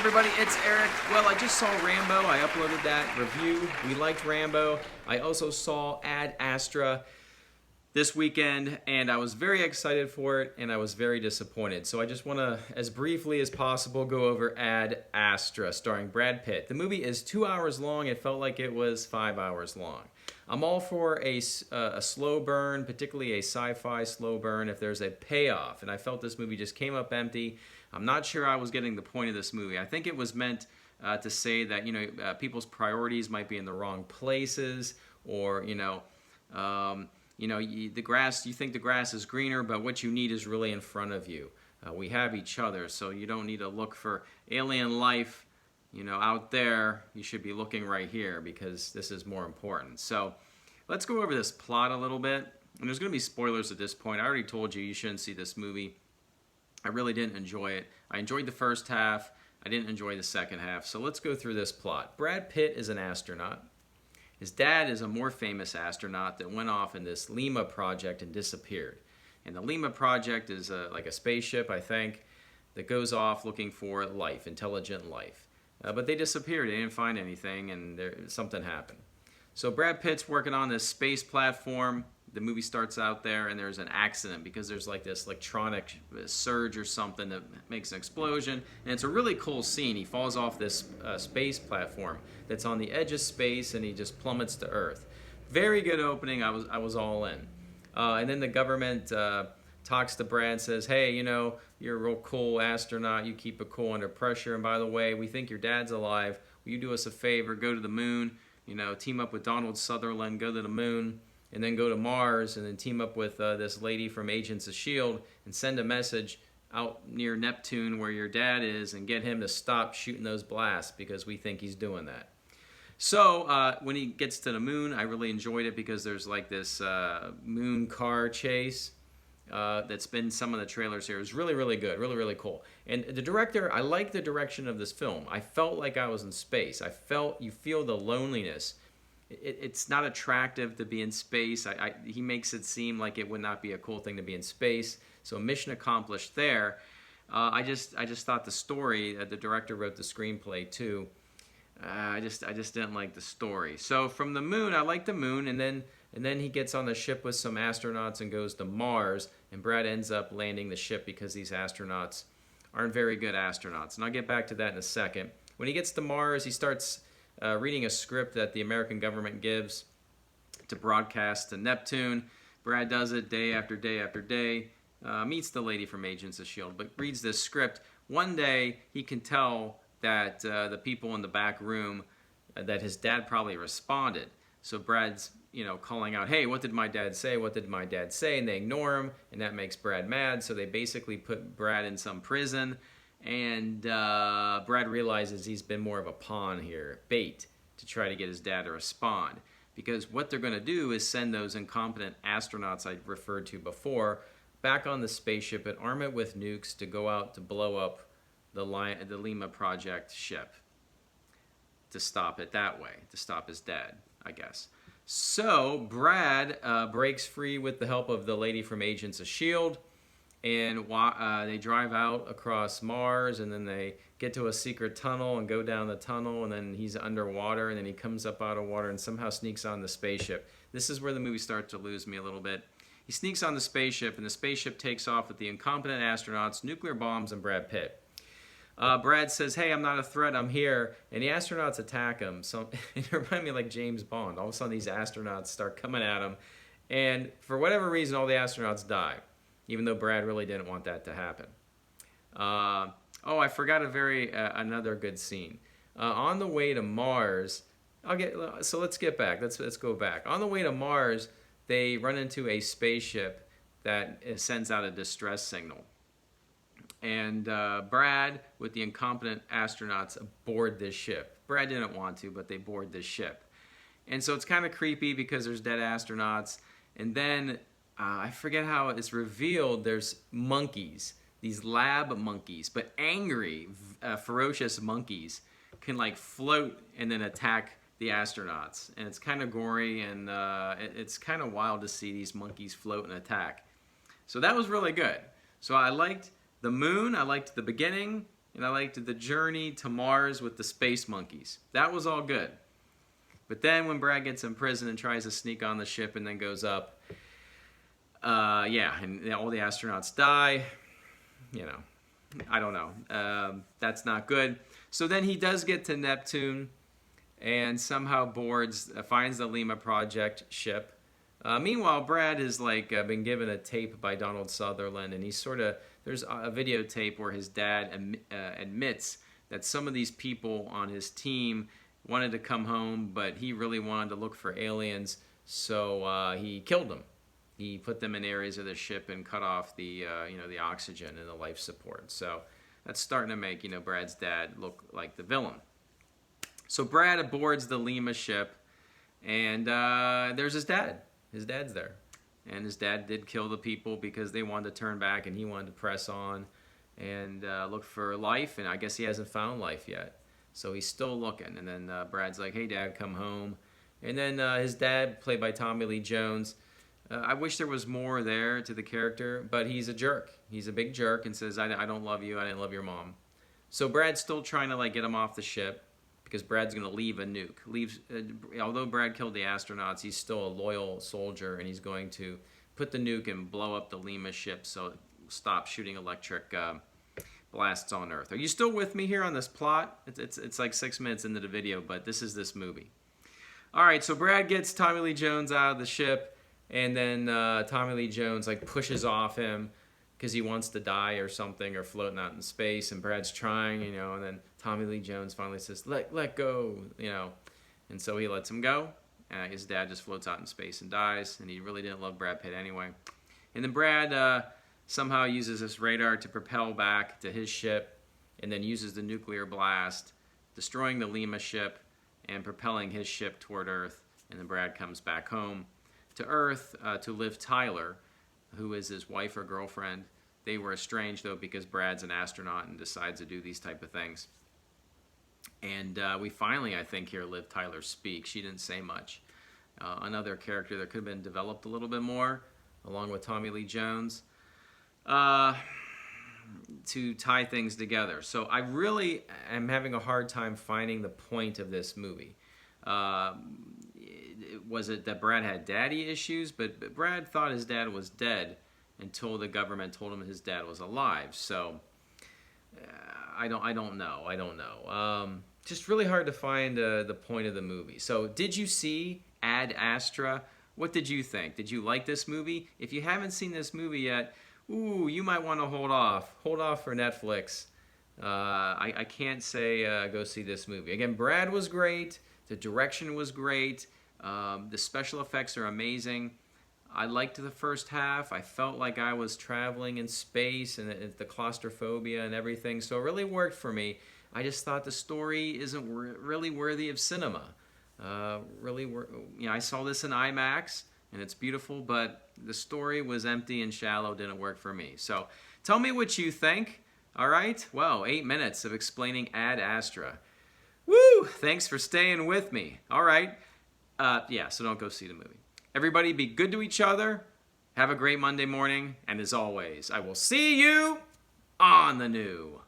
everybody, it's Eric. Well, I just saw Rambo. I uploaded that review. We liked Rambo. I also saw Ad Astra this weekend, and I was very excited for it, and I was very disappointed. So I just want to, as briefly as possible, go over Ad Astra, starring Brad Pitt. The movie is 2 hours long. It felt like it was 5 hours long. I'm all for a slow burn, particularly a sci-fi slow burn, if there's a payoff. And I felt this movie just came up empty. I'm not sure I was getting the point of this movie. I think it was meant to say that, people's priorities might be in the wrong places, or, the grass, you think the grass is greener, but what you need is really in front of you. We have each other, so you don't need to look for alien life, out there. You should be looking right here because this is more important. So let's go over this plot a little bit. And there's going to be spoilers at this point. I already told you shouldn't see this movie. I really didn't enjoy it. I enjoyed the first half. I didn't enjoy the second half. So let's go through this plot. Brad Pitt is an astronaut. His dad is a more famous astronaut that went off in this Lima project and disappeared. And the Lima project is like a spaceship, I think, that goes off looking for life, intelligent life. But they disappeared. They didn't find anything, and something happened. So Brad Pitt's working on this space platform. The movie starts out there, and there's an accident because there's like this electronic surge or something that makes an explosion. And it's a really cool scene. He falls off this space platform that's on the edge of space, and he just plummets to Earth. Very good opening. I was all in. And then the government talks to Brad and says, hey, you're a real cool astronaut. You keep it cool under pressure. And by the way, we think your dad's alive. Will you do us a favor? Go to the moon. Team up with Donald Sutherland. Go to the moon. And then go to Mars. And then team up with this lady from Agents of S.H.I.E.L.D. and send a message out near Neptune where your dad is and get him to stop shooting those blasts because we think he's doing that. So when he gets to the moon, I really enjoyed it because there's like this moon car chase that's been some of the trailers here. It was really, really good, really, really cool. And the director, I like the direction of this film. I felt like I was in space. You feel the loneliness. It's not attractive to be in space. He makes it seem like it would not be a cool thing to be in space. So mission accomplished there. I just thought the story, the director wrote the screenplay too. I just didn't like the story. So from the moon, I like the moon, and then he gets on the ship with some astronauts and goes to Mars, and Brad ends up landing the ship because these astronauts aren't very good astronauts. And I'll get back to that in a second. When he gets to Mars, he starts reading a script that the American government gives to broadcast to Neptune. Brad does it day after day after day, meets the lady from Agents of S.H.I.E.L.D., but reads this script. One day, he can tell that the people in the back room, that his dad probably responded. So Brad's, calling out, hey, what did my dad say? What did my dad say? And they ignore him, and that makes Brad mad. So they basically put Brad in some prison, and Brad realizes he's been more of a pawn here, bait, to try to get his dad to respond. Because what they're going to do is send those incompetent astronauts I referred to before back on the spaceship and arm it with nukes to go out to blow up the Lima Project ship, to stop it that way, to stop his dad, I guess. So Brad breaks free with the help of the lady from Agents of S.H.I.E.L.D., and they drive out across Mars, and then they get to a secret tunnel and go down the tunnel, and then he's underwater, and then he comes up out of water and somehow sneaks on the spaceship. This is where the movie starts to lose me a little bit. He sneaks on the spaceship, and the spaceship takes off with the incompetent astronauts, nuclear bombs, and Brad Pitt. Brad says, hey, I'm not a threat, I'm here. And the astronauts attack him. So it reminded me of like James Bond. All of a sudden, these astronauts start coming at him. And for whatever reason, all the astronauts die, even though Brad really didn't want that to happen. I forgot another good scene. On the way to Mars, let's get back. Let's go back. On the way to Mars, they run into a spaceship that sends out a distress signal. And Brad, with the incompetent astronauts, board this ship. Brad didn't want to, but they board this ship. And so it's kind of creepy because there's dead astronauts. And then, I forget how it's revealed, there's monkeys, these lab monkeys, but angry, ferocious monkeys can like float and then attack the astronauts. And it's kind of gory, and it's kind of wild to see these monkeys float and attack. So that was really good. So I liked the moon, I liked the beginning, and I liked the journey to Mars with the space monkeys. That was all good. But then when Brad gets in prison and tries to sneak on the ship and then goes up, yeah, and all the astronauts die. You know, I don't know. That's not good. So then he does get to Neptune and somehow finds the Lima Project ship. Meanwhile, Brad has been given a tape by Donald Sutherland, and he's there's a videotape where his dad admits that some of these people on his team wanted to come home, but he really wanted to look for aliens, so he killed them. He put them in areas of the ship and cut off the the oxygen and the life support. So that's starting to make Brad's dad look like the villain. So Brad aboards the Lima ship, and there's his dad. His dad's there, and his dad did kill the people because they wanted to turn back, and he wanted to press on and look for life. And I guess he hasn't found life yet, so he's still looking. And then Brad's like, "Hey, Dad, come home." And then his dad, played by Tommy Lee Jones. I wish there was more there to the character, but he's a jerk. He's a big jerk and says, I don't love you. I didn't love your mom. So Brad's still trying to get him off the ship because Brad's going to leave a nuke. Although Brad killed the astronauts, he's still a loyal soldier, and he's going to put the nuke and blow up the Lima ship so it stops shooting electric blasts on Earth. Are you still with me here on this plot? It's like 6 minutes into the video, but this is this movie. All right, so Brad gets Tommy Lee Jones out of the ship. And then Tommy Lee Jones pushes off him because he wants to die or something, or floating out in space. And Brad's trying, and then Tommy Lee Jones finally says, "Let go," And so he lets him go. His dad just floats out in space and dies. And he really didn't love Brad Pitt anyway. And then Brad somehow uses this radar to propel back to his ship, and then uses the nuclear blast, destroying the Lima ship and propelling his ship toward Earth. And then Brad comes back home to Earth to Liv Tyler, who is his wife or girlfriend. They were estranged, though, because Brad's an astronaut and decides to do these type of things. And we finally, I think, hear Liv Tyler speak. She didn't say much. Another character that could have been developed a little bit more, along with Tommy Lee Jones, to tie things together. So I really am having a hard time finding the point of this movie. Was it that Brad had daddy issues? But Brad thought his dad was dead until the government told him his dad was alive. So I don't know. Just really hard to find the point of the movie. So did you see Ad Astra? What did you think? Did you like this movie? If you haven't seen this movie yet, you might want to hold off. Hold off for Netflix. I can't say go see this movie. Again, Brad was great. The direction was great. The special effects are amazing. I liked the first half. I felt like I was traveling in space and the claustrophobia and everything. So it really worked for me. I just thought the story isn't really worthy of cinema. I saw this in IMAX and it's beautiful, but the story was empty and shallow. Didn't work for me. So tell me what you think. All right. Well, 8 minutes of explaining Ad Astra. Woo! Thanks for staying with me. All right. So don't go see the movie. Everybody be good to each other. Have a great Monday morning. And as always, I will see you on the new.